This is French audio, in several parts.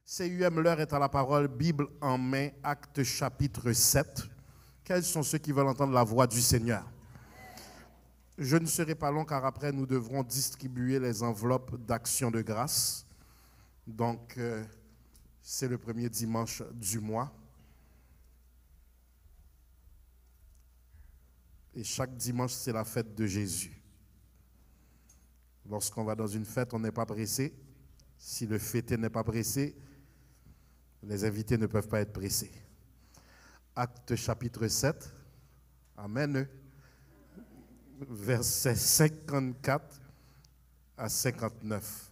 CUM L'heure est à la parole, Bible en main, Actes chapitre 7. Quels sont ceux qui veulent entendre la voix du Seigneur? Je ne serai pas long car après nous devrons distribuer les enveloppes d'action de grâce. Donc, c'est le premier dimanche du mois. Et chaque dimanche, c'est la fête de Jésus. Lorsqu'on va dans une fête, on n'est pas pressé. Si le fêté n'est pas pressé, les invités ne peuvent pas être pressés. Acte chapitre 7, Amen, versets 54 à 59.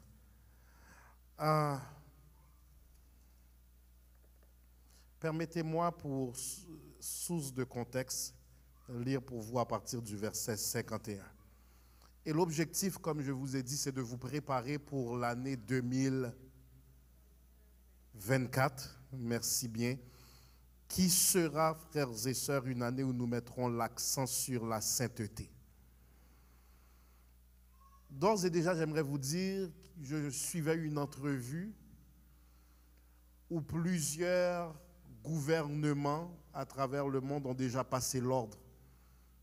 Permettez-moi, pour source de contexte, lire pour vous à partir du verset 51. Et l'objectif, comme je vous ai dit, c'est de vous préparer pour l'année 2024. Merci bien. Qui sera, frères et sœurs, une année où nous mettrons l'accent sur la sainteté. D'ores et déjà, j'aimerais vous dire, je suivais une entrevue où plusieurs gouvernements à travers le monde ont déjà passé l'ordre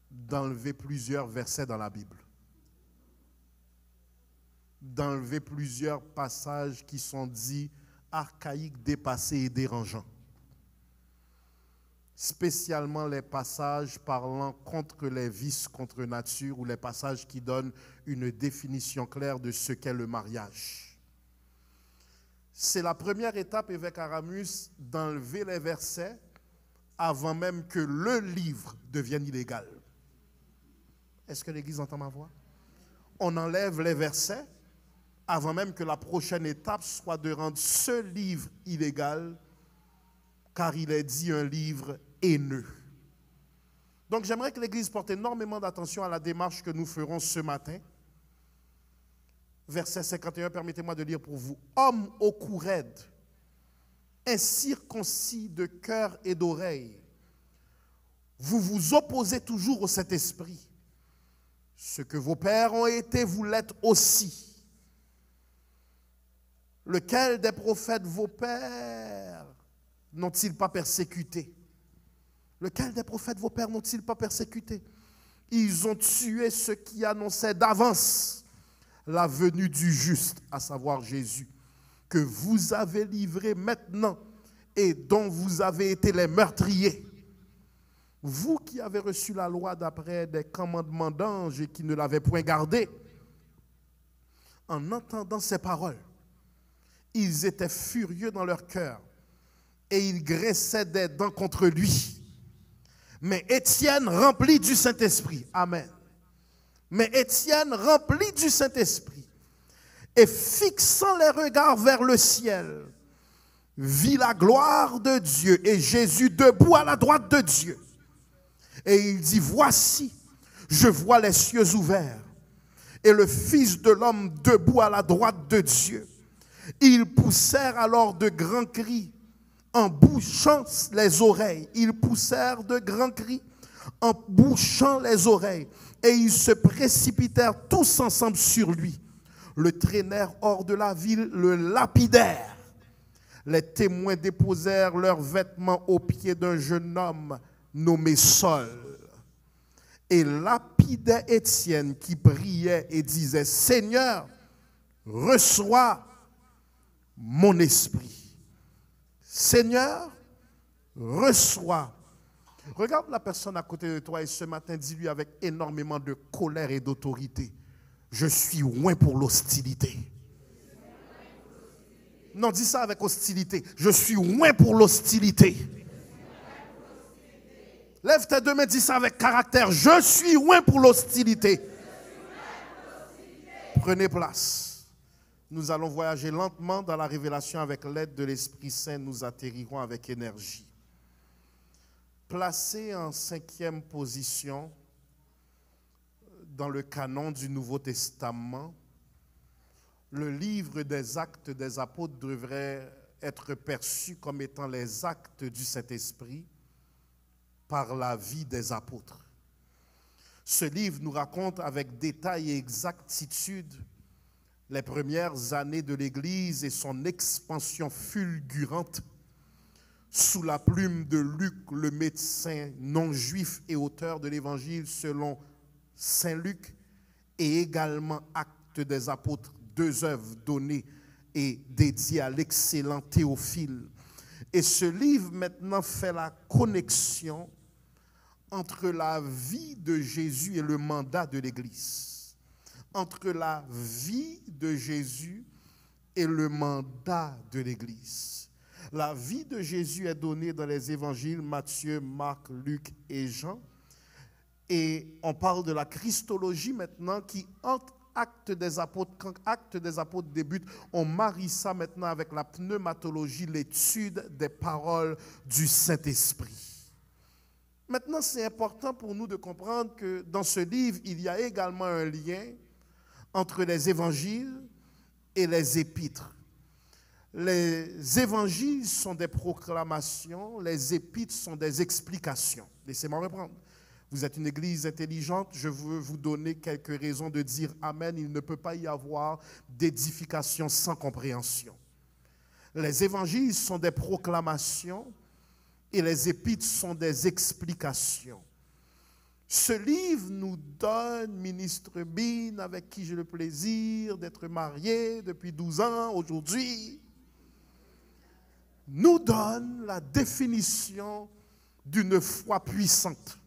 d'enlever plusieurs versets dans la Bible, d'enlever plusieurs passages qui sont dits archaïques, dépassés et dérangeants. Spécialement les passages parlant contre les vices contre nature ou les passages qui donnent une définition claire de ce qu'est le mariage. C'est la première étape, évêque Aramus, d'enlever les versets avant même que le livre devienne illégal. Est-ce que l'Église entend ma voix? On enlève les versets avant même que la prochaine étape soit de rendre ce livre illégal, car il est dit un livre haineux. Donc j'aimerais que l'Église porte énormément d'attention à la démarche que nous ferons ce matin. Verset 51, permettez-moi de lire pour vous. Homme au cou raide, incirconcis de cœur et d'oreille, vous vous opposez toujours au Saint-Esprit. Ce que vos pères ont été, vous l'êtes aussi. Lequel des prophètes vos pères n'ont-ils pas persécuté? Lequel des prophètes vos pères n'ont-ils pas persécuté? Ils ont tué ceux qui annonçaient d'avance la venue du juste, à savoir Jésus, que vous avez livré maintenant et dont vous avez été les meurtriers. Vous qui avez reçu la loi d'après des commandements d'anges et qui ne l'avez point gardée, en entendant ces paroles, ils étaient furieux dans leur cœur et ils graissaient des dents contre lui. Mais Étienne, rempli du Saint-Esprit, Amen. Mais Étienne, rempli du Saint-Esprit, et fixant les regards vers le ciel, vit la gloire de Dieu et Jésus debout à la droite de Dieu. Et il dit, voici, je vois les cieux ouverts et le Fils de l'homme debout à la droite de Dieu. Ils poussèrent alors de grands cris en bouchant les oreilles. Ils poussèrent de grands cris en bouchant les oreilles. Et ils se précipitèrent tous ensemble sur lui. Le traînèrent hors de la ville, le lapidèrent. Les témoins déposèrent leurs vêtements aux pieds d'un jeune homme nommé Saul. Et lapidaient Étienne qui priait et disait, Seigneur, reçois mon esprit. Seigneur, reçois. Regarde la personne à côté de toi et ce matin, dis-lui avec énormément de colère et d'autorité, je suis loin pour l'hostilité. Non, dis ça avec hostilité. Je suis loin pour l'hostilité. Lève tes deux mains, dis ça avec caractère. Je suis loin pour l'hostilité. Prenez place. Nous allons voyager lentement dans la révélation avec l'aide de l'Esprit Saint. Nous atterrirons avec énergie. Placé en 5e position dans le canon du Nouveau Testament, le livre des Actes des Apôtres devrait être perçu comme étant les actes du Saint-Esprit par la vie des apôtres. Ce livre nous raconte avec détail et exactitude les premières années de l'Église et son expansion fulgurante sous la plume de Luc, le médecin non-juif et auteur de l'Évangile selon Saint Luc, et également Actes des Apôtres, 2 œuvres données et dédiées à l'excellent Théophile. Et ce livre maintenant fait la connexion entre la vie de Jésus et le mandat de l'Église. Entre la vie de Jésus et le mandat de l'Église. La vie de Jésus est donnée dans les évangiles Matthieu, Marc, Luc et Jean. Et on parle de la Christologie maintenant qui, entre Actes des Apôtres, quand Actes des Apôtres débute, on marie ça maintenant avec la pneumatologie, l'étude des paroles du Saint-Esprit. Maintenant, c'est important pour nous de comprendre que dans ce livre, il y a également un lien entre les évangiles et les épîtres. Les évangiles sont des proclamations, les épîtres sont des explications. Laissez-moi reprendre. Vous êtes une église intelligente, je veux vous donner quelques raisons de dire Amen. Il ne peut pas y avoir d'édification sans compréhension. Les évangiles sont des proclamations et les épîtres sont des explications. Ce livre nous donne, ministre Bin, avec qui j'ai le plaisir d'être marié depuis 12 ans aujourd'hui, nous donne la définition d'une foi puissante.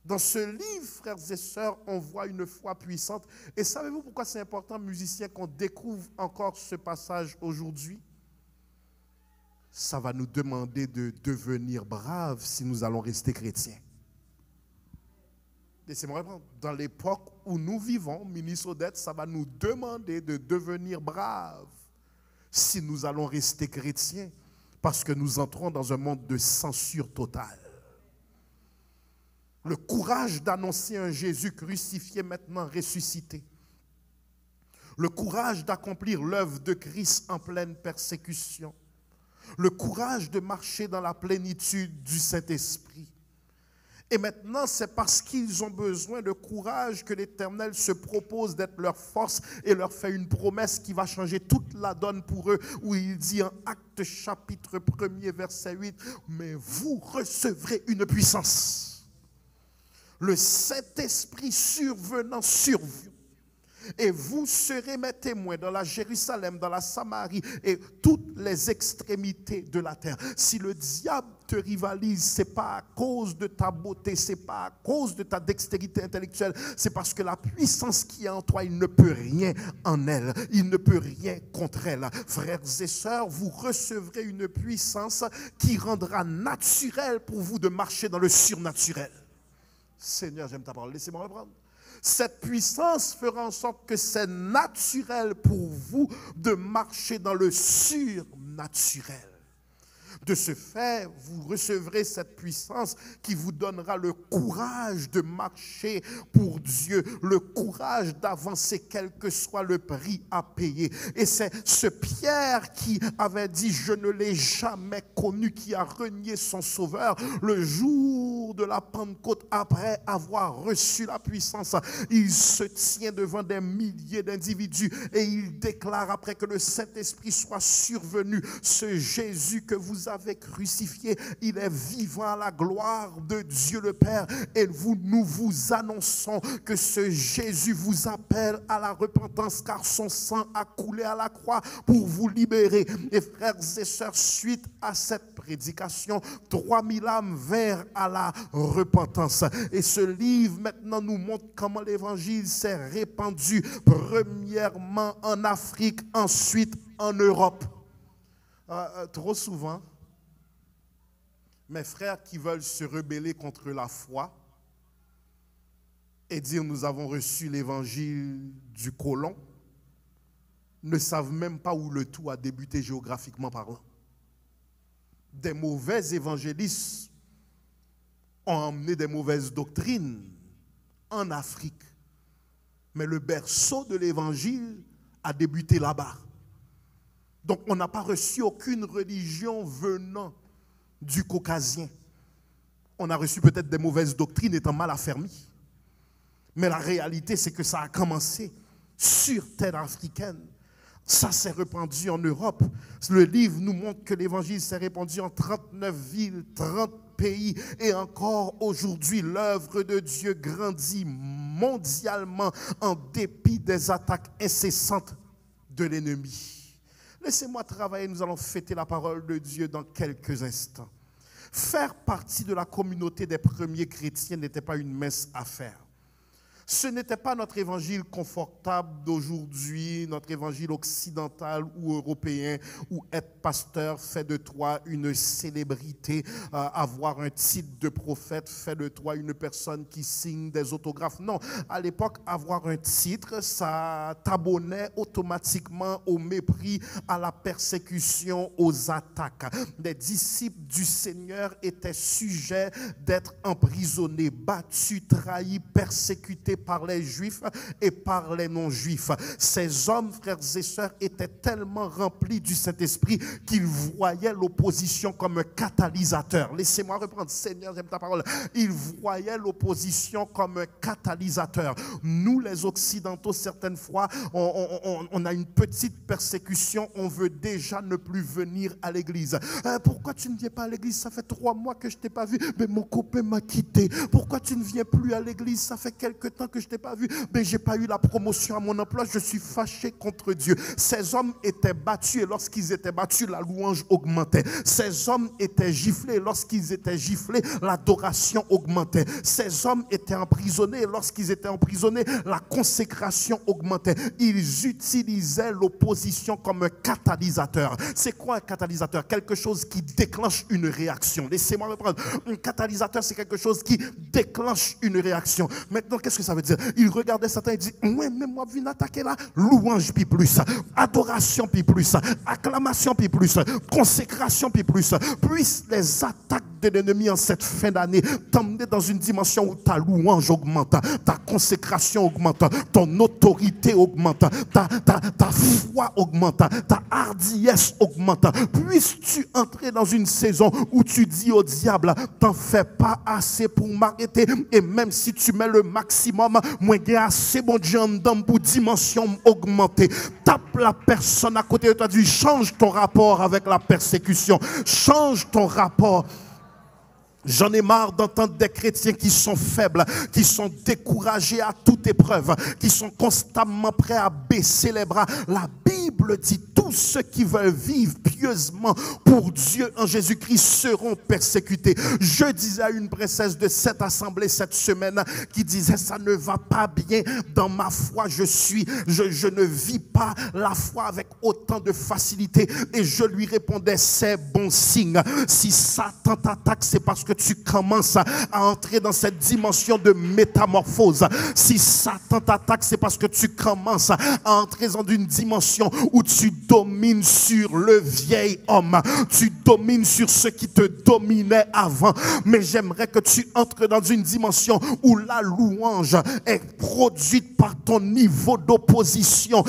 Dans ce livre, frères et sœurs, on voit une foi puissante. Et savez-vous pourquoi c'est important, musiciens, qu'on découvre encore ce passage aujourd'hui? Ça va nous demander de devenir braves si nous allons rester chrétiens. Laissez-moi répondre. Dans l'époque où nous vivons, ministre Odette, ça va nous demander de devenir braves si nous allons rester chrétiens, parce que nous entrons dans un monde de censure totale. Le courage d'annoncer un Jésus crucifié, maintenant ressuscité. Le courage d'accomplir l'œuvre de Christ en pleine persécution. Le courage de marcher dans la plénitude du Saint-Esprit. Et maintenant, c'est parce qu'ils ont besoin de courage que l'Éternel se propose d'être leur force et leur fait une promesse qui va changer toute la donne pour eux, où il dit en Actes chapitre 1er, verset 8, « Mais vous recevrez une puissance. Le Saint-Esprit survenant sur vous. Et vous serez mes témoins dans la Jérusalem, dans la Samarie et toutes les extrémités de la terre. » Si le diable te rivalise, ce n'est pas à cause de ta beauté, ce n'est pas à cause de ta dextérité intellectuelle, c'est parce que la puissance qui est en toi, il ne peut rien en elle, il ne peut rien contre elle. Frères et sœurs, vous recevrez une puissance qui rendra naturel pour vous de marcher dans le surnaturel. Seigneur, j'aime ta parole, laissez-moi reprendre. Cette puissance fera en sorte que c'est naturel pour vous de marcher dans le surnaturel. De ce fait, vous recevrez cette puissance qui vous donnera le courage de marcher pour Dieu, le courage d'avancer quel que soit le prix à payer. Et c'est ce Pierre qui avait dit « Je ne l'ai jamais connu », qui a renié son Sauveur le jour de la Pentecôte après avoir reçu la puissance. Il se tient devant des milliers d'individus et il déclare après que le Saint-Esprit soit survenu, ce Jésus que vous avez crucifié, il est vivant à la gloire de Dieu le Père et nous vous annonçons que ce Jésus vous appelle à la repentance car son sang a coulé à la croix pour vous libérer. Et frères et sœurs, suite à cette prédication, 3000 âmes vinrent à la repentance. Et ce livre maintenant nous montre comment l'évangile s'est répandu premièrement en Afrique, ensuite en Europe. Trop souvent, mes frères qui veulent se rebeller contre la foi et dire nous avons reçu l'évangile du colon ne savent même pas où le tout a débuté géographiquement parlant. Des mauvais évangélistes ont emmené des mauvaises doctrines en Afrique. Mais le berceau de l'évangile a débuté là-bas. Donc on n'a pas reçu aucune religion venant du Caucasien. On a reçu peut-être des mauvaises doctrines étant mal affermies. Mais la réalité, c'est que ça a commencé sur terre africaine. Ça s'est répandu en Europe. Le livre nous montre que l'évangile s'est répandu en 39 villes, 30 pays. Et encore aujourd'hui, l'œuvre de Dieu grandit mondialement en dépit des attaques incessantes de l'ennemi. Laissez-moi travailler, nous allons fêter la parole de Dieu dans quelques instants. Faire partie de la communauté des premiers chrétiens n'était pas une mince affaire. Ce n'était pas notre évangile confortable d'aujourd'hui, notre évangile occidental ou européen, où être pasteur fait de toi une célébrité, avoir un titre de prophète fait de toi une personne qui signe des autographes. Non, à l'époque, avoir un titre, ça t'abonnait automatiquement au mépris, à la persécution, aux attaques. Les disciples du Seigneur étaient sujets d'être emprisonnés, battus, trahis, persécutés par les juifs et par les non-juifs. Ces hommes, frères et sœurs, étaient tellement remplis du Saint-Esprit qu'ils voyaient l'opposition comme un catalyseur. Laissez-moi reprendre, Seigneur, j'aime ta parole. Ils voyaient l'opposition comme un catalyseur. Nous, les Occidentaux, certaines fois, on a une petite persécution, on veut déjà ne plus venir à l'église. Pourquoi tu ne viens pas à l'église? Ça fait 3 mois que je ne t'ai pas vu, mais mon copain m'a quitté. Pourquoi tu ne viens plus à l'église? Ça fait quelque temps que je ne t'ai pas vu, mais je n'ai pas eu la promotion à mon emploi, je suis fâché contre Dieu. Ces hommes étaient battus et lorsqu'ils étaient battus, la louange augmentait. Ces hommes étaient giflés et lorsqu'ils étaient giflés, l'adoration augmentait. Ces hommes étaient emprisonnés et lorsqu'ils étaient emprisonnés, la consécration augmentait. Ils utilisaient l'opposition comme un catalyseur. C'est quoi un catalyseur? Quelque chose qui déclenche une réaction. Laissez-moi reprendre. Un catalyseur, c'est quelque chose qui déclenche une réaction. Maintenant, qu'est-ce que ça veut dire? Il regardait Satan et dit, ouais, mais moi, je viens attaquer là, louange puis plus, adoration puis plus, acclamation puis plus, consécration puis plus. Puissent les attaques de l'ennemi en cette fin d'année t'emmener dans une dimension où ta louange augmente, ta consécration augmente, ton autorité augmente, ta foi augmente, ta hardiesse augmente. Puisses-tu entrer dans une saison où tu dis au diable, t'en fais pas assez pour m'arrêter, et même si tu mets le maximum, moi j'ai assez bon Dieu pour dimension augmentée. Tape la personne à côté de toi, dis change ton rapport avec la persécution, change ton rapport. J'en ai marre d'entendre des chrétiens qui sont faibles, qui sont découragés à toute épreuve, qui sont constamment prêts à baisser les bras. La Bible dit tous ceux qui veulent vivre pieusement pour Dieu en Jésus-Christ seront persécutés. Je disais à une princesse de cette assemblée cette semaine qui disait ça ne va pas bien dans ma foi, je ne vis pas la foi avec autant de facilité, et je lui répondais c'est bon signe. Si Satan t'attaque, c'est parce que tu commences à entrer dans cette dimension de métamorphose. Si Satan t'attaque, c'est parce que tu commences à entrer dans une dimension où tu domines sur le vieil homme. Tu domines sur ce qui te dominait avant. Mais j'aimerais que tu entres dans une dimension où la louange est produite par ton niveau d'opposition.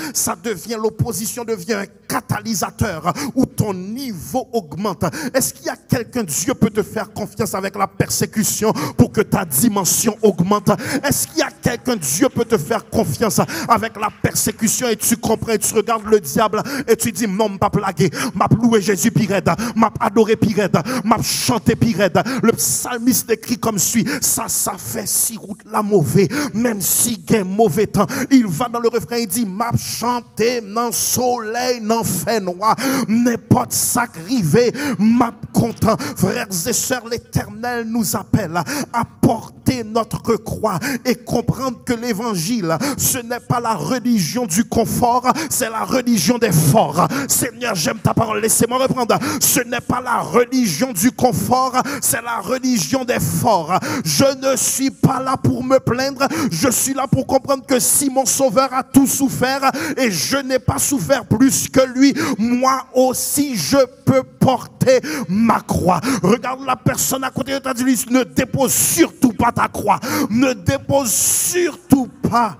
L'opposition devient un catalyseur où ton niveau augmente. Est-ce qu'il y a quelqu'un, Dieu peut te faire confiance avec la persécution pour que ta dimension augmente? Est-ce qu'il y a quelqu'un, Dieu peut te faire confiance avec la persécution et tu comprends, et tu regardes le diable et tu dis non, m'a plagué, m'a loué Jésus pirède, m'a adoré pirède, m'a chanté pirède. Le psalmiste écrit comme suit, ça fait si route la mauvais, même si gain mauvais temps, il va dans le refrain, il dit m'a chanté dans soleil, dans fait noir, n'importe ça rivé, m'a content. Frères et sœurs, l'Éternel nous appelle à porter notre croix et comprendre que l'évangile, ce n'est pas la religion du confort, c'est la religion des forts. Seigneur, j'aime ta parole, laissez-moi reprendre. Ce n'est pas la religion du confort, c'est la religion des forts. Je ne suis pas là pour me plaindre, je suis là pour comprendre que si mon sauveur a tout souffert et je n'ai pas souffert plus que lui, moi aussi je peux porter ma croix. Regarde la personne à côté de toi, dis-lui, ne dépose surtout pas ta croix. Ne dépose surtout pas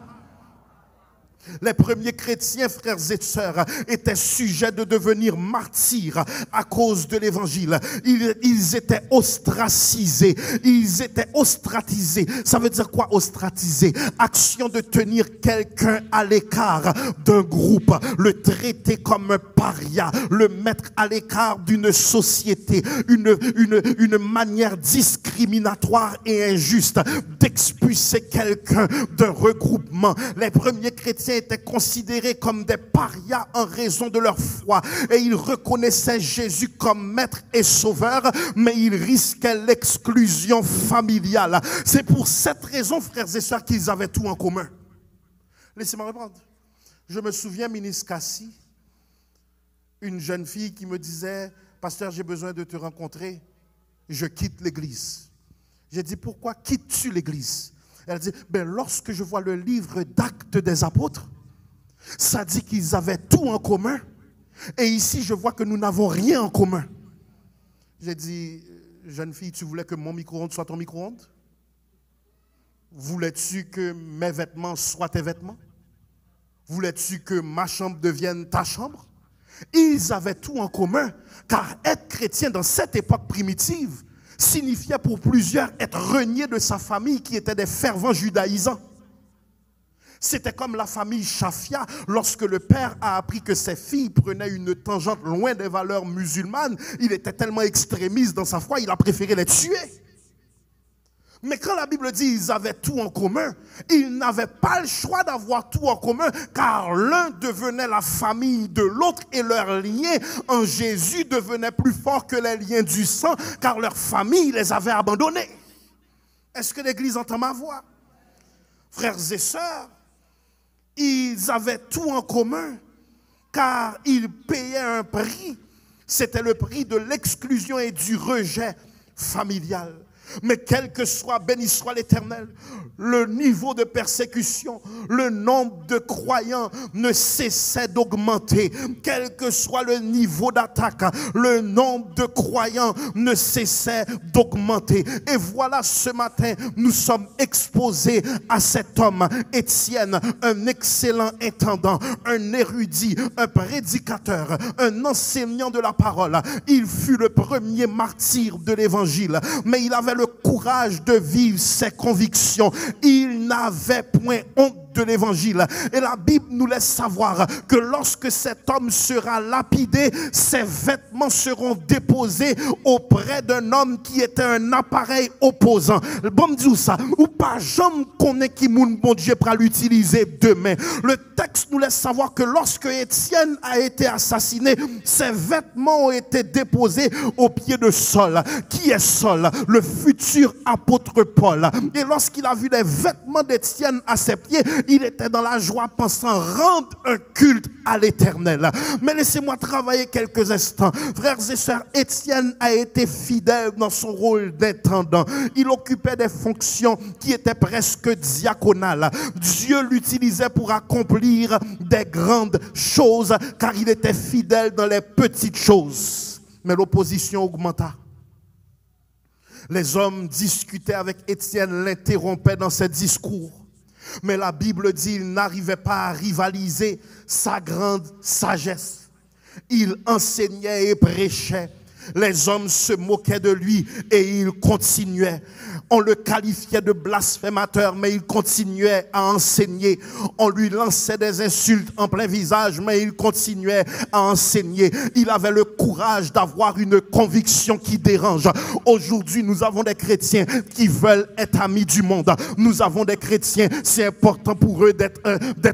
Les premiers chrétiens, frères et sœurs, étaient sujets de devenir martyrs à cause de l'évangile. Ils étaient ostracisés. Ils étaient ostratisés. Ça veut dire quoi, ostratisé? Action de tenir quelqu'un à l'écart d'un groupe, le traiter comme un paria, le mettre à l'écart d'une société, une manière discriminatoire et injuste d'expulser quelqu'un d'un regroupement. Les premiers chrétiens étaient considérés comme des parias en raison de leur foi et ils reconnaissaient Jésus comme maître et sauveur, mais ils risquaient l'exclusion familiale. C'est pour cette raison, frères et sœurs, qu'ils avaient tout en commun. Laissez-moi répondre. Je me souviens, ministre Cassie, une jeune fille qui me disait: pasteur, j'ai besoin de te rencontrer, je quitte l'église. J'ai dit: pourquoi quittes-tu l'église? Elle dit: ben, lorsque je vois le livre d'Actes des Apôtres, ça dit qu'ils avaient tout en commun. Et ici, je vois que nous n'avons rien en commun. J'ai dit: jeune fille, tu voulais que mon micro-ondes soit ton micro-ondes? Voulais-tu que mes vêtements soient tes vêtements? Voulais-tu que ma chambre devienne ta chambre? Ils avaient tout en commun, car être chrétien dans cette époque primitive signifiait pour plusieurs être renié de sa famille qui était des fervents judaïsants. C'était comme la famille Shafia, lorsque le père a appris que ses filles prenaient une tangente loin des valeurs musulmanes, il était tellement extrémiste dans sa foi, il a préféré les tuer. Mais quand la Bible dit qu'ils avaient tout en commun, ils n'avaient pas le choix d'avoir tout en commun, car l'un devenait la famille de l'autre et leur lien en Jésus devenait plus fort que les liens du sang, car leur famille les avait abandonnés. Est-ce que l'Église entend ma voix? Frères et sœurs, ils avaient tout en commun, car ils payaient un prix. C'était le prix de l'exclusion et du rejet familial. Mais quel que soit, béni soit l'Éternel, le niveau de persécution, le nombre de croyants ne cessait d'augmenter. Quel que soit le niveau d'attaque, le nombre de croyants ne cessait d'augmenter. Et voilà, ce matin, nous sommes exposés à cet homme, Étienne, un excellent intendant, un érudit, un prédicateur, un enseignant de la parole. Il fut le premier martyr de l'évangile, mais il avait le courage de vivre ses convictions. Il n'avait point honte de l'évangile. Et la Bible nous laisse savoir que lorsque cet homme sera lapidé, ses vêtements seront déposés auprès d'un homme qui était un appareil opposant. Bon me dit ça, ou pas jamais connaît qui moun bon Dieu pour l'utiliser demain. Le texte nous laisse savoir que lorsque Étienne a été assassiné, ses vêtements ont été déposés au pied de Saul. Qui est Saul? Le futur apôtre Paul. Et lorsqu'il a vu les vêtements d'Étienne à ses pieds, il était dans la joie pensant rendre un culte à l'Éternel. Mais laissez-moi travailler quelques instants. Frères et sœurs, Étienne a été fidèle dans son rôle d'intendant. Il occupait des fonctions qui étaient presque diaconales. Dieu l'utilisait pour accomplir des grandes choses car il était fidèle dans les petites choses. Mais l'opposition augmenta. Les hommes discutaient avec Étienne, l'interrompaient dans ses discours. Mais la Bible dit qu'il n'arrivait pas à rivaliser sa grande sagesse. Il enseignait et prêchait. Les hommes se moquaient de lui et il continuait. On le qualifiait de blasphémateur, mais il continuait à enseigner. On lui lançait des insultes en plein visage, mais il continuait à enseigner. Il avait le courage d'avoir une conviction qui dérange. Aujourd'hui, nous avons des chrétiens qui veulent être amis du monde. Nous avons des chrétiens, c'est important pour eux d'être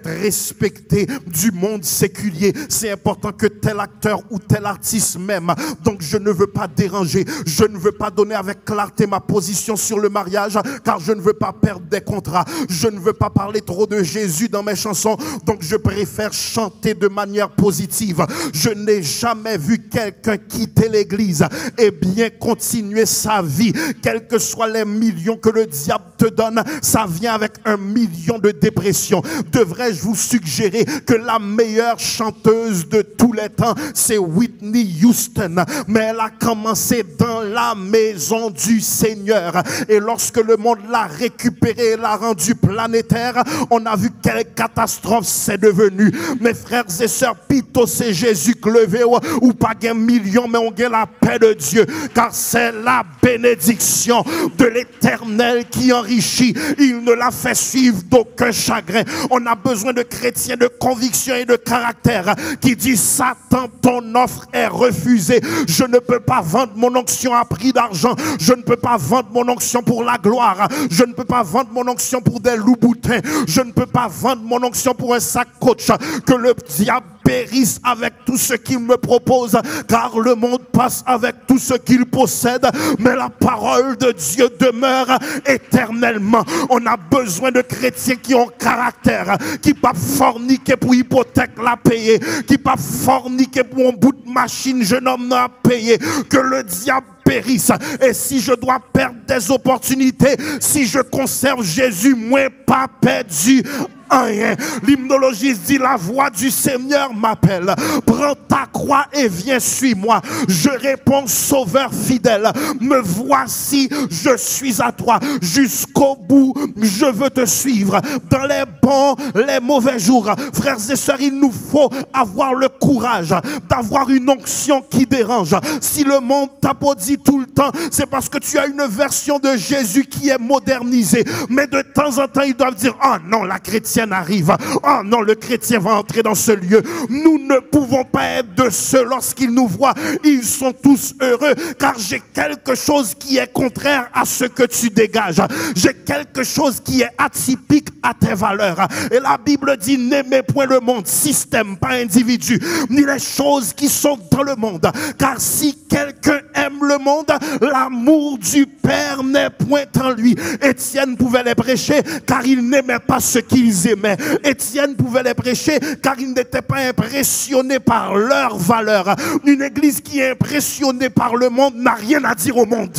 respectés du monde séculier. C'est important que tel acteur ou tel artiste m'aime. Donc je ne veux pas déranger. Je ne veux pas donner avec clarté ma position sur le mariage, car je ne veux pas perdre des contrats. Je ne veux pas parler trop de Jésus dans mes chansons, donc je préfère chanter de manière positive. Je n'ai jamais vu quelqu'un quitter l'église et bien continuer sa vie. Quels que soient les millions que le diable te donne, ça vient avec 1 million de dépression. Devrais-je vous suggérer que la meilleure chanteuse de tous les temps, c'est Whitney Houston, mais elle a commencé dans la maison du Seigneur. Et lorsque le monde l'a récupéré et l'a rendu planétaire, on a vu quelle catastrophe c'est devenu. Mes frères et sœurs, pito c'est Jésus levé ou pas un million, mais on gagne la paix de Dieu, car c'est la bénédiction de l'Éternel qui enrichit. Il ne l'a fait suivre d'aucun chagrin. On a besoin de chrétiens de conviction et de caractère qui disent: Satan, ton offre est refusée. Je ne peux pas vendre mon onction à prix d'argent. Je ne peux pas vendre mon onction pour la gloire. Je ne peux pas vendre mon onction pour des loups-boutins. Je ne peux pas vendre mon onction pour un sac coach. Que le diable périsse avec tout ce qu'il me propose, car le monde passe avec tout ce qu'il possède, mais la parole de Dieu demeure éternellement. On a besoin de chrétiens qui ont caractère, qui ne pas forniquer pour hypothèque la payer, qui ne pas forniquer pour un bout de machine jeune homme à payer. Que le diable périsse. Et si je dois perdre des opportunités, si je conserve Jésus, moi pas perdu rien. L'hymnologiste dit: la voix du Seigneur m'appelle. Prends ta croix et viens, suis-moi. Je réponds: Sauveur fidèle, me voici, je suis à toi. Jusqu'au bout, je veux te suivre. Dans les bons, les mauvais jours. Frères et sœurs, il nous faut avoir le courage d'avoir une onction qui dérange. Si le monde t'applaudit tout le temps, c'est parce que tu as une version de Jésus qui est modernisée. Mais de temps en temps, ils doivent dire: oh non, la chrétienne arrive. Oh non, le chrétien va entrer dans ce lieu. Nous ne pouvons pas être de ceux, lorsqu'ils nous voient, ils sont tous heureux, car j'ai quelque chose qui est contraire à ce que tu dégages. J'ai quelque chose qui est atypique à tes valeurs. Et la Bible dit: n'aimez point le monde, système, pas individu, ni les choses qui sont dans le monde. Car si quelqu'un aime le monde, l'amour du Père n'est point en lui. Étienne pouvait les prêcher car il n'aimait pas ce qu'ils aimaient. Étienne pouvait les prêcher car il n'était pas impressionné par leurs valeurs. Une église qui est impressionnée par le monde n'a rien à dire au monde.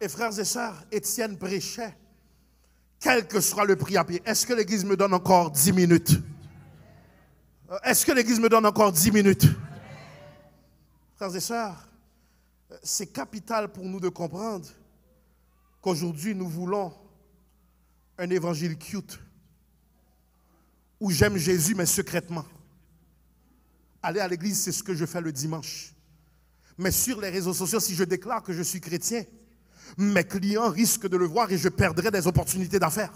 Et frères et sœurs, Étienne prêchait quel que soit le prix à payer. Est-ce que l'église me donne encore 10 minutes? Est-ce que l'église me donne encore 10 minutes? Frères et sœurs, c'est capital pour nous de comprendre qu'aujourd'hui nous voulons un évangile cute où j'aime Jésus mais secrètement. Aller à l'église, c'est ce que je fais le dimanche. Mais sur les réseaux sociaux, si je déclare que je suis chrétien, mes clients risquent de le voir et je perdrai des opportunités d'affaires.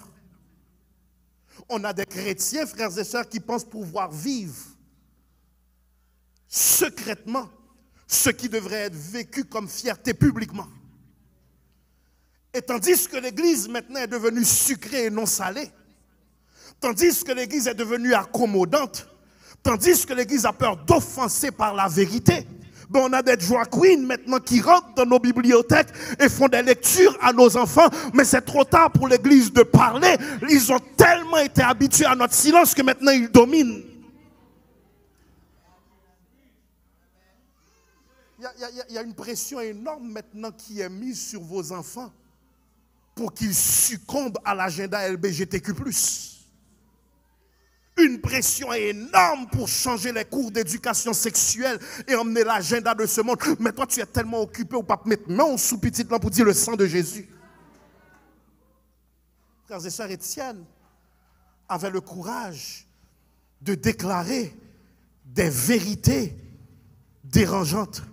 On a des chrétiens, frères et sœurs, qui pensent pouvoir vivre secrètement ce qui devrait être vécu comme fierté publiquement. Et tandis que l'église maintenant est devenue sucrée et non salée, tandis que l'église est devenue accommodante, tandis que l'église a peur d'offenser par la vérité, ben on a des drag queens maintenant qui rentrent dans nos bibliothèques et font des lectures à nos enfants, mais c'est trop tard pour l'église de parler. Ils ont tellement été habitués à notre silence que maintenant ils dominent. Il y a une pression énorme maintenant qui est mise sur vos enfants pour qu'ils succombent à l'agenda LGBTQ+. Une pression énorme pour changer les cours d'éducation sexuelle et emmener l'agenda de ce monde. Mais toi, tu es tellement occupé ou pas te mettre main sous petite lampe pour dire le sang de Jésus. Frères et sœurs, Étienne avait le courage de déclarer des vérités dérangeantes.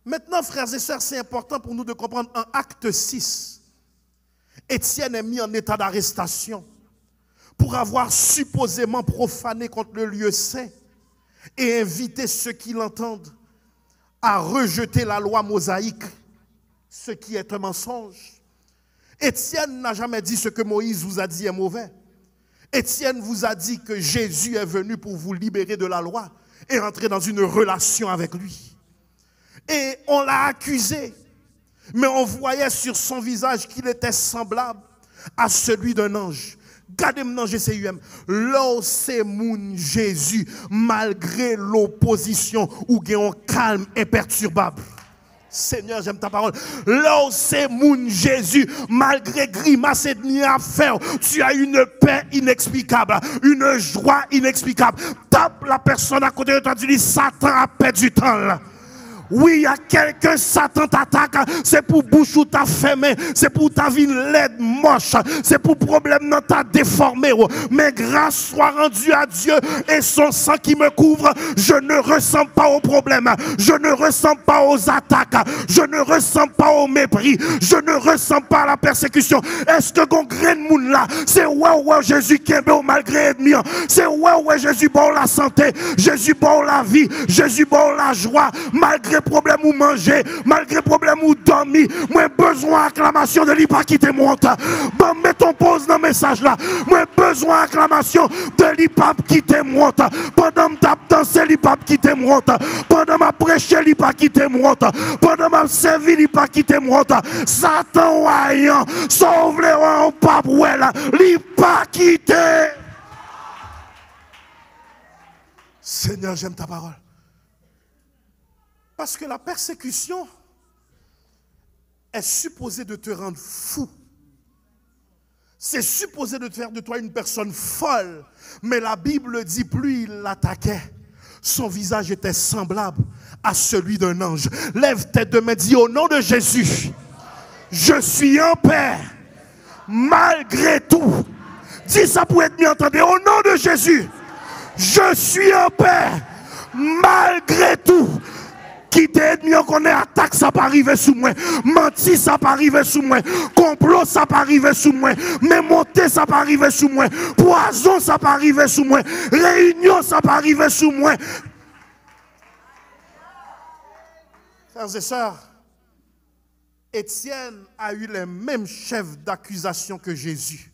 Maintenant, frères et sœurs, c'est important pour nous de comprendre en Acte 6. Étienne est mis en état d'arrestation pour avoir supposément profané contre le lieu saint et invité ceux qui l'entendent à rejeter la loi mosaïque, ce qui est un mensonge. Étienne n'a jamais dit ce que Moïse vous a dit est mauvais. Étienne vous a dit que Jésus est venu pour vous libérer de la loi et entrer dans une relation avec lui. Et on l'a accusé, mais on voyait sur son visage qu'il était semblable à celui d'un ange. Gardez-moi dans GCUM. Là, c'est mon Jésus, malgré l'opposition, ou un calme imperturbable. Seigneur, j'aime ta parole. Là où c'est mon Jésus, malgré grimace et demi à faire, tu as une paix inexplicable, une joie inexplicable. Tape la personne à côté de toi, tu dis Satan a perdu du temps là. Oui, il y a quelqu'un, Satan t'attaque, c'est pour bouche ou ta fermé, c'est pour ta vie laide, moche, c'est pour problème dans ta déformé. Mais grâce soit rendue à Dieu et son sang qui me couvre, je ne ressens pas aux problèmes, je ne ressens pas aux attaques, je ne ressens pas au mépris, je ne ressens pas à la persécution. Est-ce que gon grain de monde là, c'est ouais Jésus qui est beau malgré ennemi, c'est ouais Jésus bon la santé, Jésus bon la vie, Jésus bon la joie, malgré problème ou manger, malgré problème ou dormir, moi besoin d'acclamation de l'IPA qui te monte. Bon, mets ton pause dans le message là. Moi besoin d'acclamation de l'IPA qui te monte. Pendant que je danser l'IPA qui te monte. Pendant que je prêcher l'IPA qui te monte. Pendant que je servir l'IPA qui te monte. Satan voyant, sauve-le en papouelle. L'IPA qui te. Seigneur, j'aime ta parole. Parce que la persécution est supposée de te rendre fou. C'est supposé de faire de toi une personne folle. Mais la Bible dit, plus il l'attaquait, son visage était semblable à celui d'un ange. Lève tes deux mains, dis au nom de Jésus, je suis en paix, malgré tout. Dis ça pour être bien entendu. Au nom de Jésus, je suis en paix, malgré tout. Qui t'ennemi qu'on est attaque, ça peut arriver sous moi. Menti, ça peut arriver sous moi. Complot, ça peut arriver sous moi. Mémonter, ça peut arriver sous moi. Poison, ça peut arriver sous moi. Réunion, ça peut arriver sous moi. Frères et sœurs, Étienne a eu les mêmes chefs d'accusation que Jésus.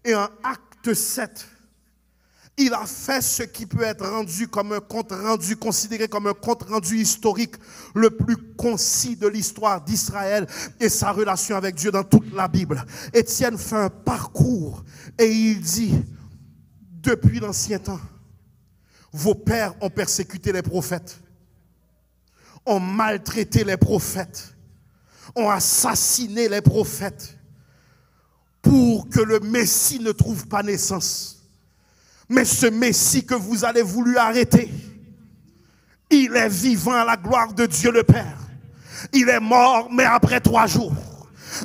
Et en acte 7, il a fait ce qui peut être rendu comme un compte rendu, considéré comme un compte rendu historique le plus concis de l'histoire d'Israël et sa relation avec Dieu dans toute la Bible. Étienne fait un parcours et il dit, depuis l'ancien temps, vos pères ont persécuté les prophètes, ont maltraité les prophètes, ont assassiné les prophètes pour que le Messie ne trouve pas naissance. Mais ce Messie que vous avez voulu arrêter, il est vivant à la gloire de Dieu le Père. Il est mort, mais après 3 jours.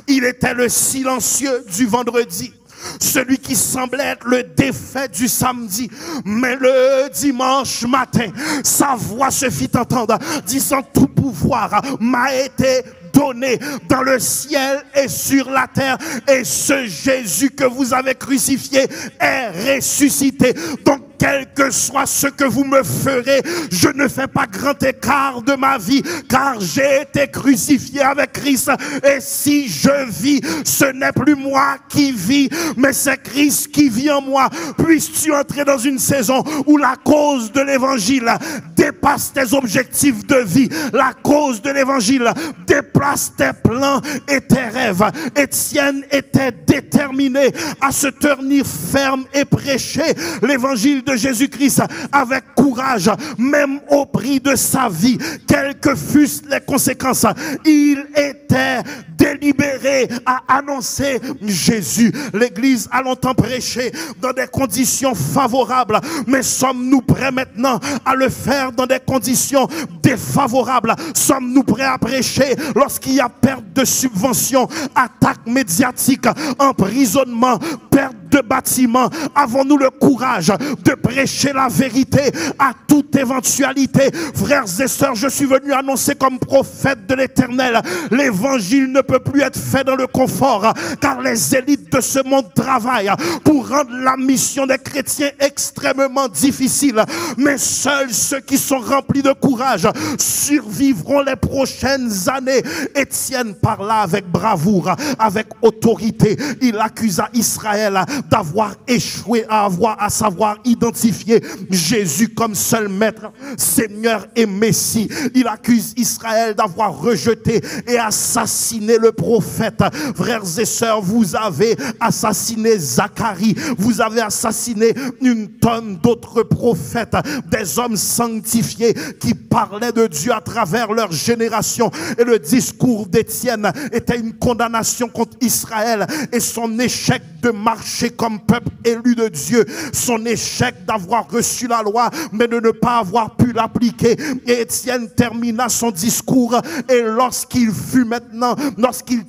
Il était le silencieux du vendredi. Celui qui semblait être le défait du samedi. Mais le dimanche matin, sa voix se fit entendre, disant tout pouvoir m'a été donné dans le ciel et sur la terre, et ce Jésus que vous avez crucifié est ressuscité. Donc quel que soit ce que vous me ferez, je ne fais pas grand écart de ma vie, car j'ai été crucifié avec Christ. Et si je vis, ce n'est plus moi qui vis, mais c'est Christ qui vit en moi. Puisses-tu entrer dans une saison où la cause de l'évangile dépasse tes objectifs de vie, la cause de l'évangile dépasse tes plans et tes rêves. Étienne était déterminé à se tenir ferme et prêcher l'évangile de Jésus-Christ avec courage, même au prix de sa vie, quelles que fussent les conséquences. Il était délibéré à annoncer Jésus. L'Église a longtemps prêché dans des conditions favorables, mais sommes-nous prêts maintenant à le faire dans des conditions défavorables? Sommes-nous prêts à prêcher lorsqu'il y a perte de subventions, attaques médiatiques, emprisonnement, perte de bâtiments? Avons-nous le courage de prêcher la vérité à toute éventualité? Frères et sœurs, je suis venu annoncer comme prophète de l'Éternel, l'évangile ne peut plus être fait dans le confort, car les élites de ce monde travaillent pour rendre la mission des chrétiens extrêmement difficile. Mais seuls ceux qui sont remplis de courage survivront les prochaines années. Étienne parla avec bravoure, avec autorité. Il accusa Israël d'avoir échoué à savoir identifier Jésus comme seul maître, Seigneur et Messie. Il accuse Israël d'avoir rejeté et assassiné le prophète. Frères et sœurs, vous avez assassiné Zacharie, vous avez assassiné une tonne d'autres prophètes, des hommes sanctifiés qui parlaient de Dieu à travers leur génération. Et le discours d'Étienne était une condamnation contre Israël et son échec de marcher comme peuple élu de Dieu, son échec d'avoir reçu la loi mais de ne pas avoir pu l'appliquer. Et Étienne termina son discours, et lorsqu'il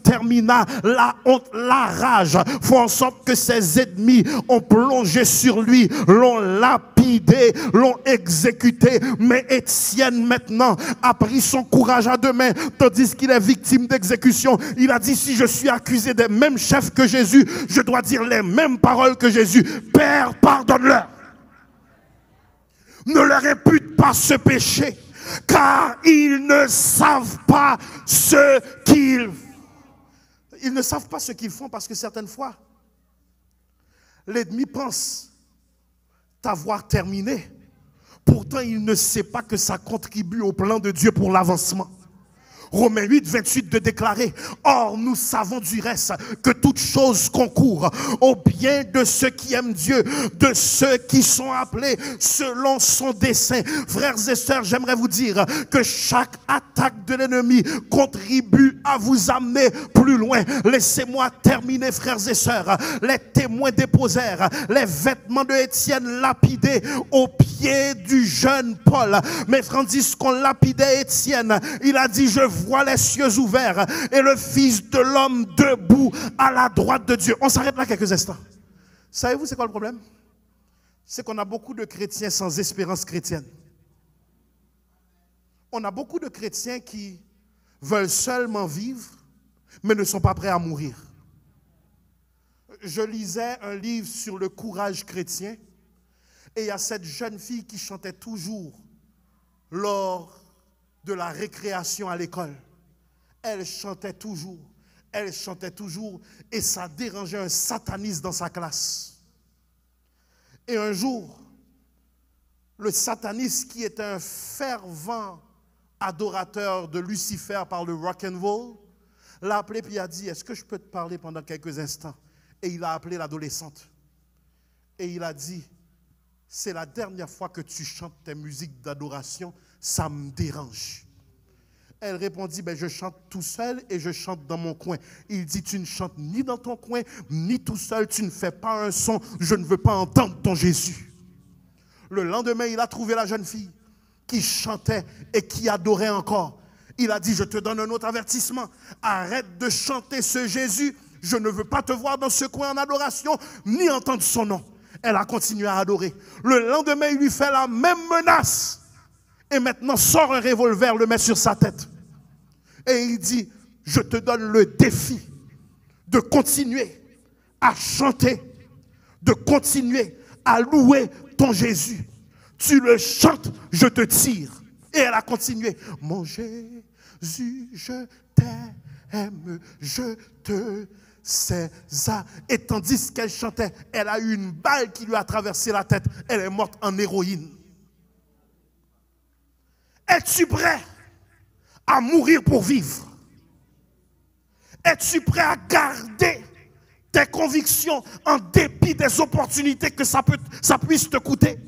termina, la honte, la rage font en sorte que ses ennemis ont plongé sur lui, l'ont lapidé, l'ont exécuté. Mais Étienne maintenant a pris son courage à deux mains, tandis qu'il est victime d'exécution. Il a dit: si je suis accusé des mêmes chefs que Jésus, je dois dire les mêmes paroles que Jésus. Père, pardonne-leur. Ne leur impute pas ce péché, car ils ne savent pas ce qu'ils font. Ils ne savent pas ce qu'ils font, parce que certaines fois, l'ennemi pense t'avoir terminé. Pourtant, il ne sait pas que ça contribue au plan de Dieu pour l'avancement. Romains 8, 28 de déclarer: or nous savons du reste que toute chose concourt au bien de ceux qui aiment Dieu, de ceux qui sont appelés selon son dessein. Frères et sœurs, j'aimerais vous dire que chaque attaque de l'ennemi contribue à vous amener plus loin. Laissez-moi terminer, frères et sœurs. Les témoins déposèrent les vêtements de Étienne lapidés aux pieds du jeune Paul. Mais tandis qu'on lapidait Étienne, il a dit: je vois les cieux ouverts et le Fils de l'homme debout à la droite de Dieu. On s'arrête là quelques instants. Savez-vous c'est quoi le problème? C'est qu'on a beaucoup de chrétiens sans espérance chrétienne. On a beaucoup de chrétiens qui veulent seulement vivre, mais ne sont pas prêts à mourir. Je lisais un livre sur le courage chrétien, et il y a cette jeune fille qui chantait toujours lors de la récréation à l'école. Elle chantait toujours, et ça dérangeait un sataniste dans sa classe. Et un jour, le sataniste, qui est un fervent adorateur de Lucifer par le rock'n'roll, l'a appelé puis a dit: est-ce que je peux te parler pendant quelques instants? Et il a appelé l'adolescente. Et il a dit: c'est la dernière fois que tu chantes tes musiques d'adoration, ça me dérange. Elle répondit: ben, je chante tout seul et je chante dans mon coin. Il dit: tu ne chantes ni dans ton coin, ni tout seul, tu ne fais pas un son, je ne veux pas entendre ton Jésus. Le lendemain, il a trouvé la jeune fille qui chantait et qui adorait encore. Il a dit: je te donne un autre avertissement, arrête de chanter ce Jésus, je ne veux pas te voir dans ce coin en adoration, ni entendre son nom. Elle a continué à adorer. Le lendemain, il lui fait la même menace. Et maintenant, sort un revolver, le met sur sa tête. Et il dit: je te donne le défi de continuer à chanter, de continuer à louer ton Jésus. Tu le chantes, je te tire. Et elle a continué: mon Jésus, je t'aime, je te César. Et tandis qu'elle chantait, elle a eu une balle qui lui a traversé la tête. Elle est morte en héroïne. Es-tu prêt à mourir pour vivre? Es-tu prêt à garder tes convictions en dépit des opportunités que ça puisse te coûter?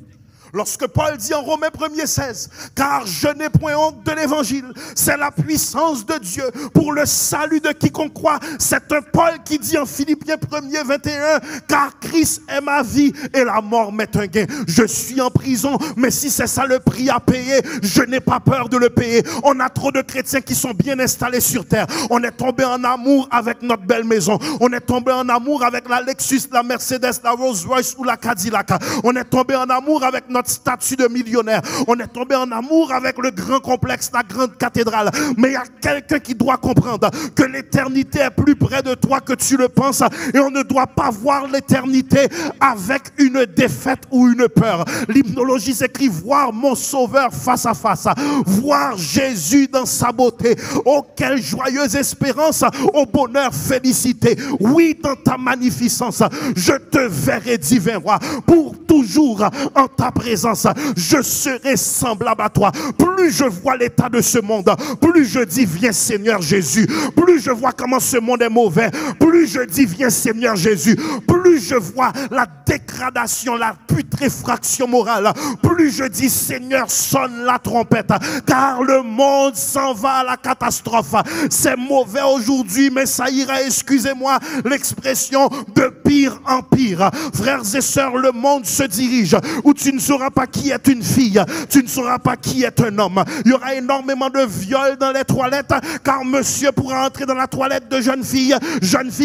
Lorsque Paul dit en Romains 1er 16, car je n'ai point honte de l'évangile, c'est la puissance de Dieu pour le salut de quiconque croit. C'est un Paul qui dit en Philippiens 1er 21, car Christ est ma vie et la mort m'est un gain. Je suis en prison, mais si c'est ça le prix à payer, je n'ai pas peur de le payer. On a trop de chrétiens qui sont bien installés sur terre. On est tombé en amour avec notre belle maison. On est tombé en amour avec la Lexus, la Mercedes, la Rolls Royce ou la Cadillac. On est tombé en amour avec notre notre statut de millionnaire. On est tombé en amour avec le grand complexe, la grande cathédrale. Mais il y a quelqu'un qui doit comprendre que l'éternité est plus près de toi que tu le penses. Et on ne doit pas voir l'éternité avec une défaite ou une peur. L'hymnologie s'écrit voir mon sauveur face à face. Voir Jésus dans sa beauté. Oh, quelle joyeuse espérance. Au bonheur, félicité. Oui, dans ta magnificence, je te verrai, divin roi, pour toujours en ta présence. Je serai semblable à toi. Plus je vois l'état de ce monde, plus je dis viens Seigneur Jésus. Plus je vois comment ce monde est mauvais, plus je dis viens Seigneur Jésus. Plus je vois la dégradation, la putréfaction morale, plus je dis Seigneur sonne la trompette, car le monde s'en va à la catastrophe. C'est mauvais aujourd'hui, mais ça ira, excusez-moi l'expression, de pire en pire. Frères et sœurs, le monde se dirige où tu ne sauras pas qui est une fille, tu ne sauras pas qui est un homme. Il y aura énormément de viols dans les toilettes, car monsieur pourra entrer dans la toilette de jeune fille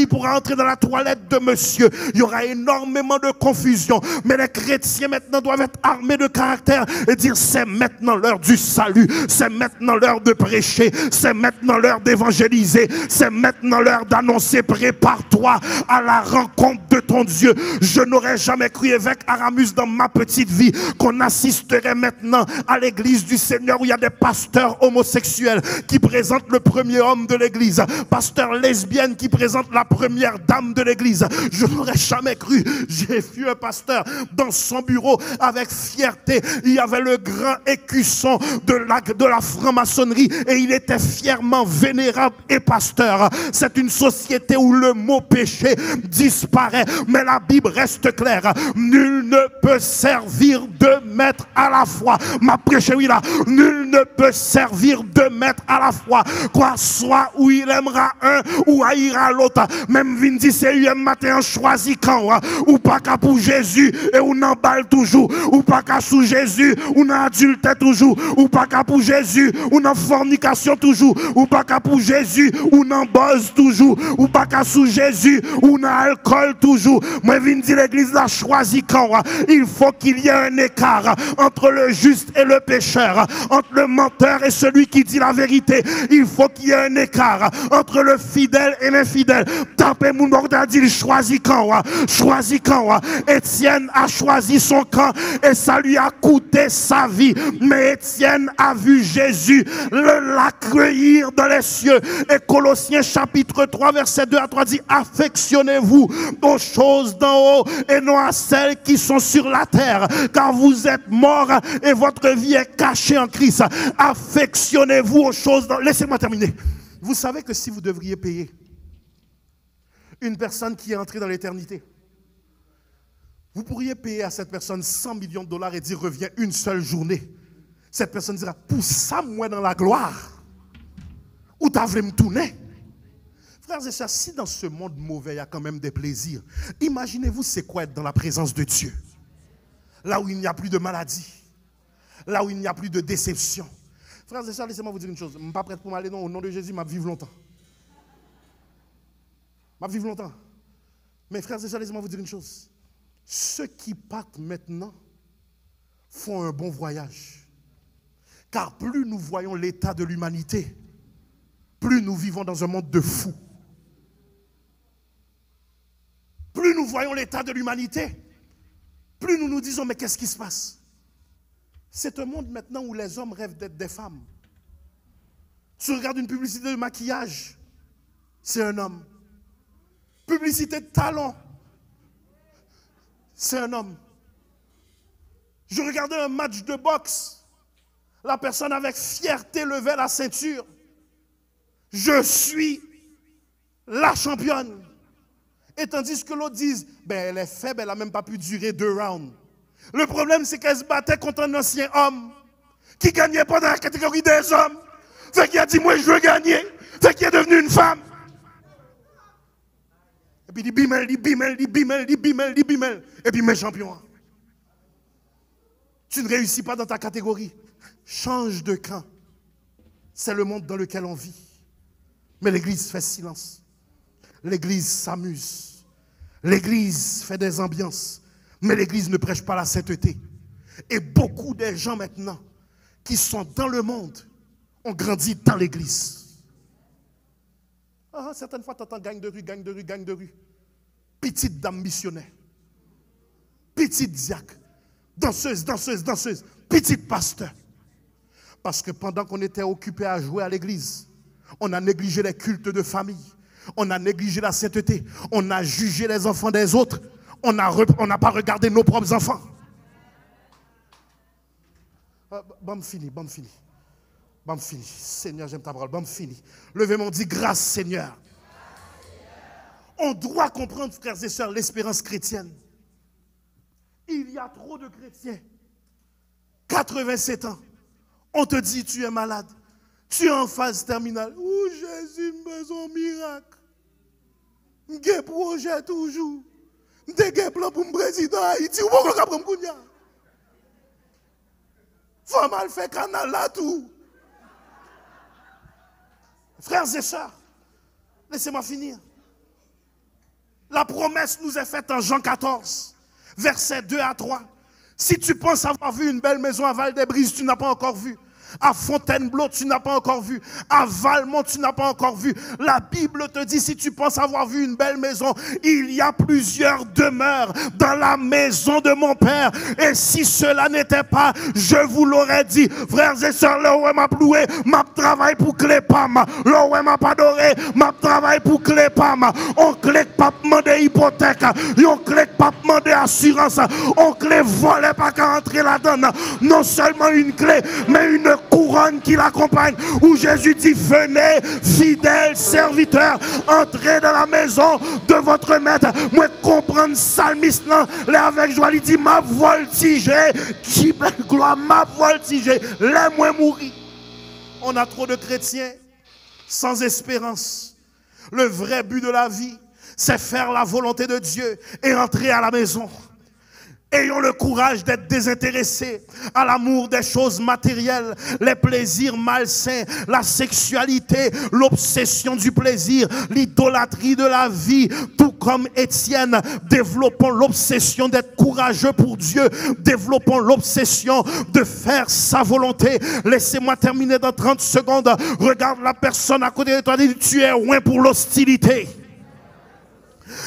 pourra entrer dans la toilette de monsieur. Il y aura énormément de confusion, mais les chrétiens maintenant doivent être armés de caractère et dire c'est maintenant l'heure du salut, c'est maintenant l'heure de prêcher, c'est maintenant l'heure d'évangéliser, c'est maintenant l'heure d'annoncer prépare-toi à la rencontre de ton Dieu. Je n'aurais jamais cru, évêque Aramus, dans ma petite vie qu'on assisterait maintenant à l'église du Seigneur où il y a des pasteurs homosexuels qui présentent le premier homme de l'église, pasteurs lesbiennes qui présentent la première dame de l'église. Je n'aurais jamais cru. J'ai vu un pasteur dans son bureau avec fierté. Il y avait le grand écusson de la franc-maçonnerie et il était fièrement vénérable et pasteur. C'est une société où le mot péché disparaît, mais la Bible reste claire. Nul ne peut servir deux maîtres à la fois. Ma prêche, oui là. Nul ne peut servir deux maîtres à la fois. Quoi, soit où il aimera un ou haïra l'autre. Même Vindi, c'est un matin choisi quand ou pas qu'à pour Jésus et on emballe toujours. Ou pas qu'à sous Jésus, on a adultère toujours. Ou pas qu'à pour Jésus, on a fornication toujours. Ou pas qu'à pour Jésus, on en bosse toujours. Ou pas qu'à sous Jésus, on a alcool toujours. Moi, Vindi, l'église l'a choisi quand il faut qu'il y ait un écart entre le juste et le pécheur, entre le menteur et celui qui dit la vérité. Il faut qu'il y ait un écart entre le fidèle et l'infidèle. Tapez mon bordel, dit choisit quand. Choisit quand. Étienne a choisi son camp et ça lui a coûté sa vie. Mais Étienne a vu Jésus l'accueillir dans les cieux. Et Colossiens chapitre 3 verset 2 à 3 dit affectionnez-vous aux choses d'en haut et non à celles qui sont sur la terre, car vous êtes morts et votre vie est cachée en Christ. Affectionnez-vous aux choses d'en haut. Laissez-moi terminer. Vous savez que si vous devriez payer une personne qui est entrée dans l'éternité, vous pourriez payer à cette personne 100 millions de dollars et dire reviens une seule journée. Cette personne dira pour ça moi dans la gloire. Où t'as voulu me tourner? Frères et sœurs, si dans ce monde mauvais il y a quand même des plaisirs, imaginez-vous c'est quoi être dans la présence de Dieu. Là où il n'y a plus de maladie, là où il n'y a plus de déception. Frères et sœurs, laissez-moi vous dire une chose. Je ne suis pas prêt pour m'aller, non, au nom de Jésus, je vais vivre longtemps. Je vais vivre longtemps. Mais frères et sœurs, laissez-moi vous dire une chose. Ceux qui partent maintenant font un bon voyage. Car plus nous voyons l'état de l'humanité, plus nous vivons dans un monde de fous. Plus nous voyons l'état de l'humanité, plus nous nous disons, mais qu'est-ce qui se passe? C'est un monde maintenant où les hommes rêvent d'être des femmes. Tu regardes une publicité de maquillage, c'est un homme. Publicité de talons, c'est un homme. Je regardais un match de boxe, la personne avec fierté levait la ceinture. Je suis la championne. Et tandis que l'autre dit, ben elle est faible, elle n'a même pas pu durer 2 rounds. Le problème, c'est qu'elle se battait contre un ancien homme qui ne gagnait pas dans la catégorie des hommes. Fait qu'il a dit, moi je veux gagner. Fait qu'il est devenu une femme. Et puis il dit, bimel, dit bimel, dit bimel, dit bimel, dit bimel. Et puis mes champions. Tu ne réussis pas dans ta catégorie. Change de camp. C'est le monde dans lequel on vit. Mais l'église fait silence. L'église s'amuse. L'église fait des ambiances. Mais l'église ne prêche pas la sainteté. Et beaucoup de gens maintenant qui sont dans le monde ont grandi dans l'église. Ah, certaines fois, tu entends gang de rue, gang de rue, gang de rue. Petite dame missionnaire. Petite diacre. Danseuse, danseuse, danseuse. Petite pasteur. Parce que pendant qu'on était occupé à jouer à l'église, on a négligé les cultes de famille. On a négligé la sainteté. On a jugé les enfants des autres. On n'a pas regardé nos propres enfants. Bon fini. Seigneur, j'aime ta parole. Bon fini. Levez mon dit grâce, Seigneur. On doit comprendre, frères et sœurs, l'espérance chrétienne. Il y a trop de chrétiens. 87 ans. On te dit tu es malade. Tu es en phase terminale. Oh Jésus, besoin miracle. J'ai projet toujours. J'ai plan pour le président Haïti. Ou pas le Kounia. Faut mal faire canal là tout. Frères et sœurs, laissez-moi finir. La promesse nous est faite en Jean 14, versets 2 à 3. Si tu penses avoir vu une belle maison à Val-des-Brises, tu n'as pas encore vu. À Fontainebleau, tu n'as pas encore vu. À Valmont, tu n'as pas encore vu. La Bible te dit, si tu penses avoir vu une belle maison, il y a plusieurs demeures dans la maison de mon Père. Et si cela n'était pas, je vous l'aurais dit. Frères et sœurs, là où m'a ploué, m'a travail pour Clépam. Là où m'a pas adoré, m'a travail pour Clépam. On clique pas demander hypothèque. On clique pas demander assurance. On clé volé pas qu'à entrer là-dedans. Non seulement une clé, mais une couronne qui l'accompagne, où Jésus dit venez fidèles serviteurs, entrez dans la maison de votre maître. Moi comprendre psalmiste là avec joie, il dit m'a voltigé, qui gloire m'a voltigé, laisse-moi mourir. On a trop de chrétiens sans espérance. Le vrai but de la vie, c'est faire la volonté de Dieu et entrer à la maison. Ayons le courage d'être désintéressés à l'amour des choses matérielles, les plaisirs malsains, la sexualité, l'obsession du plaisir, l'idolâtrie de la vie. Tout comme Étienne, développons l'obsession d'être courageux pour Dieu. Développons l'obsession de faire sa volonté. Laissez-moi terminer dans 30 secondes. Regarde la personne à côté de toi, dis tu es loin pour l'hostilité.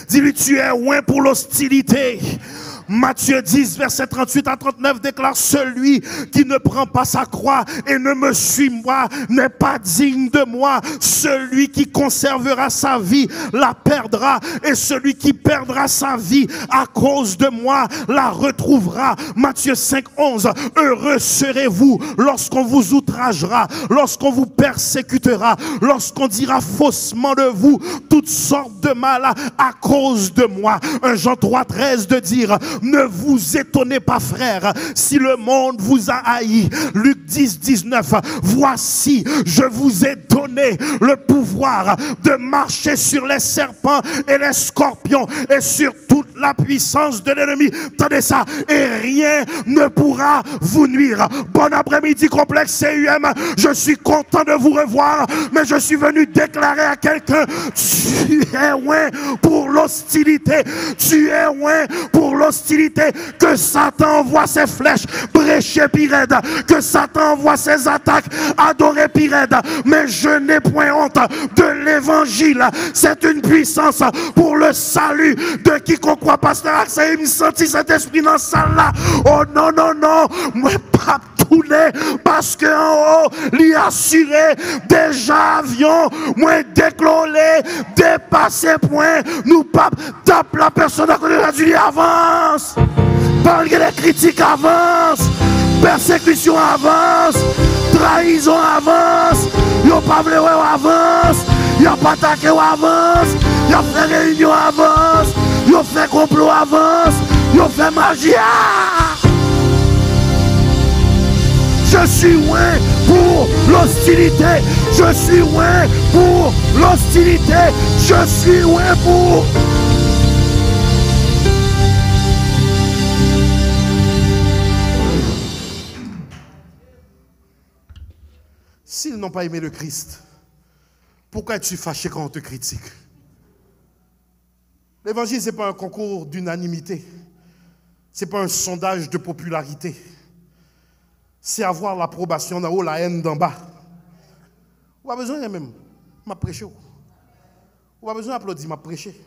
Dis-lui tu es loin pour l'hostilité. Matthieu 10, verset 38 à 39 déclare celui qui ne prend pas sa croix et ne me suit moi n'est pas digne de moi. Celui qui conservera sa vie la perdra et celui qui perdra sa vie à cause de moi la retrouvera. Matthieu 5, 11. Heureux serez-vous lorsqu'on vous outragera, lorsqu'on vous persécutera, lorsqu'on dira faussement de vous toutes sortes de mal à cause de moi. 1 Jean 3, 13 de dire ne vous étonnez pas, frères, si le monde vous a haï. Luc 10, 19. Voici, je vous ai donné le pouvoir de marcher sur les serpents et les scorpions et sur toute la puissance de l'ennemi. Attendez ça. Et rien ne pourra vous nuire. Bon après-midi, complexe CUM. Je suis content de vous revoir, mais je suis venu déclarer à quelqu'un, tu es loin pour l'hostilité. Tu es loin pour l'hostilité. Que Satan envoie ses flèches brécher Pirède, que Satan envoie ses attaques adorer Pirède, mais je n'ai point honte de l'évangile. C'est une puissance pour le salut de quiconque croit. Pasteur Axel, il me sentit cet esprit dans cette salle là. Oh non, non, non, moi pas tourner parce que en haut, l'y assuré déjà avion, moi déclolé, dépassé point, nous pas tape la personne à côté de la Julie avance. Malgré les critiques avance, persécution avance, trahison avance, yon pas vle avance, yon pas attaqué avance, yon fait réunion avance, yon fait complot avance, yon fait magie. Je suis loin pour l'hostilité, je suis loin pour l'hostilité, je suis loin pour... S'ils n'ont pas aimé le Christ, pourquoi es-tu fâché quand on te critique? L'évangile, ce n'est pas un concours d'unanimité. Ce n'est pas un sondage de popularité. c'est avoir l'approbation d'en haut, la haine d'en bas. Ou pas besoin même, m'a prêché. Ou pas besoin d'applaudir, m'a prêché.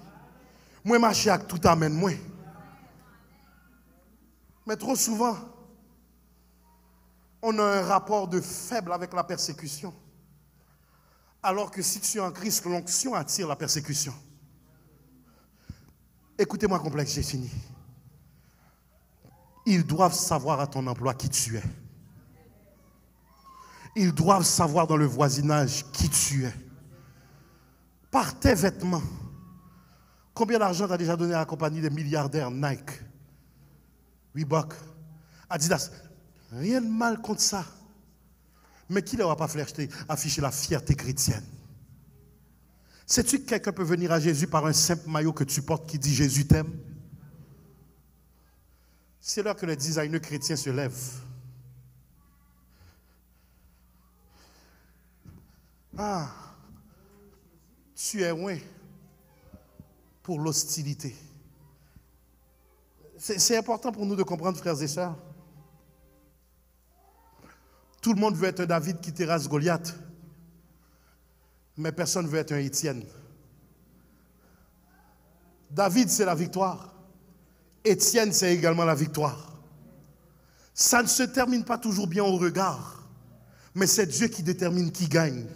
Moi, marche avec tout amène, moi. Mais trop souvent, on a un rapport de faible avec la persécution. Alors que si tu es en Christ, l'onction attire la persécution. Écoutez-moi complexe, j'ai fini. Ils doivent savoir à ton emploi qui tu es. Ils doivent savoir dans le voisinage qui tu es. Par tes vêtements. Combien d'argent tu as déjà donné à la compagnie des milliardaires Nike, Reebok, Adidas? Rien de mal contre ça. Mais qui ne va pas afficher la fierté chrétienne? Sais-tu que quelqu'un peut venir à Jésus par un simple maillot que tu portes qui dit Jésus t'aime? C'est là que le designer chrétien se lève. Ah, tu es loin pour l'hostilité. C'est important pour nous de comprendre, frères et sœurs. Tout le monde veut être un David qui terrasse Goliath, mais personne ne veut être un Étienne. David, c'est la victoire. Étienne, c'est également la victoire. Ça ne se termine pas toujours bien au regard, mais c'est Dieu qui détermine qui gagne.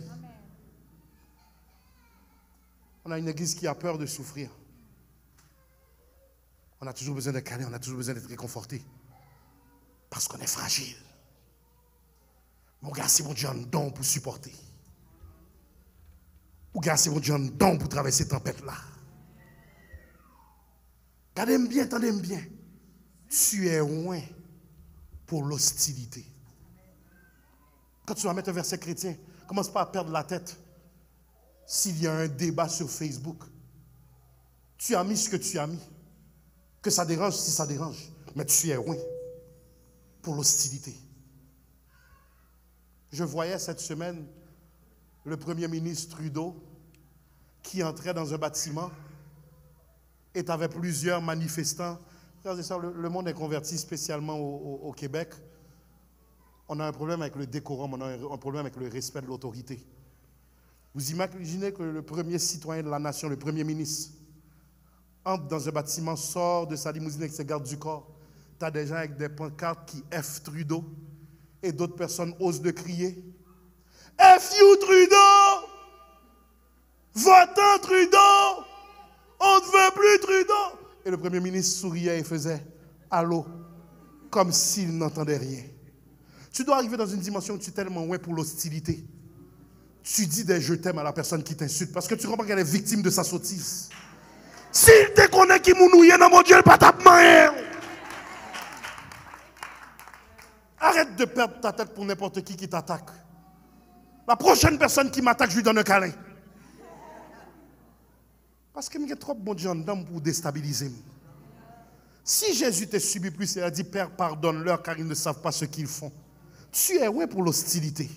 On a une église qui a peur de souffrir. On a toujours besoin de câlin, on a toujours besoin d'être réconforté. Parce qu'on est fragile. Mon gars, c'est mon Dieu en don pour supporter. Mon gars, c'est mon Dieu en don pour traverser cette tempête-là. Regardez-moi bien, attendez-moi bien. Tu es loin pour l'hostilité. Quand tu vas mettre un verset chrétien, commence pas à perdre la tête. S'il y a un débat sur Facebook, tu as mis ce que tu as mis. Que ça dérange si ça dérange. Mais tu es loin pour l'hostilité. Je voyais cette semaine le Premier ministre Trudeau qui entrait dans un bâtiment et avait plusieurs manifestants. Frères et sœurs, le monde est converti spécialement au Québec. On a un problème avec le décorum, on a un problème avec le respect de l'autorité. Vous imaginez que le premier citoyen de la nation, le Premier ministre, entre dans un bâtiment, sort de sa limousine avec ses gardes du corps. Tu as des gens avec des pancartes qui F Trudeau et d'autres personnes osent de crier F you Trudeau! Votant Trudeau! On ne veut plus Trudeau! Et le Premier ministre souriait et faisait allô, comme s'il n'entendait rien. Tu dois arriver dans une dimension où tu es tellement loin pour l'hostilité. Tu dis des je t'aime à la personne qui t'insulte parce que tu comprends qu'elle est victime de sa sottise. S'il te connaît qui mounouille dans mon Dieu, pas ta main. Arrête de perdre ta tête pour n'importe qui t'attaque. La prochaine personne qui m'attaque, je lui donne un câlin. Parce que je suis trop bon Dieu d'homme pour déstabiliser. Si Jésus t'a subi plus, il a dit Père, pardonne-leur car ils ne savent pas ce qu'ils font. Tu es loin pour l'hostilité.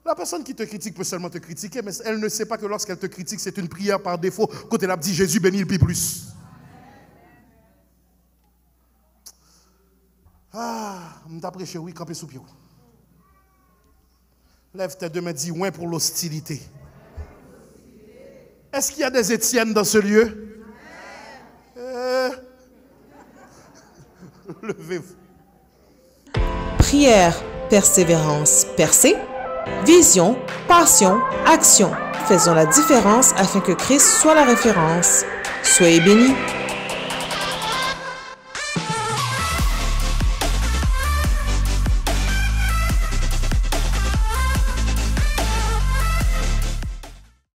La personne qui te critique peut seulement te critiquer, mais elle ne sait pas que lorsqu'elle te critique, c'est une prière par défaut. Quand elle a dit Jésus bénit le plus plus. Ah, je t'ai prêché, oui, camper sous pied. Lève tes deux mains, dis ouais pour l'hostilité. Est-ce qu'il y a des Étienne dans ce lieu? Levez-vous. Prière, persévérance, percée. Vision, passion, action. Faisons la différence afin que Christ soit la référence. Soyez bénis.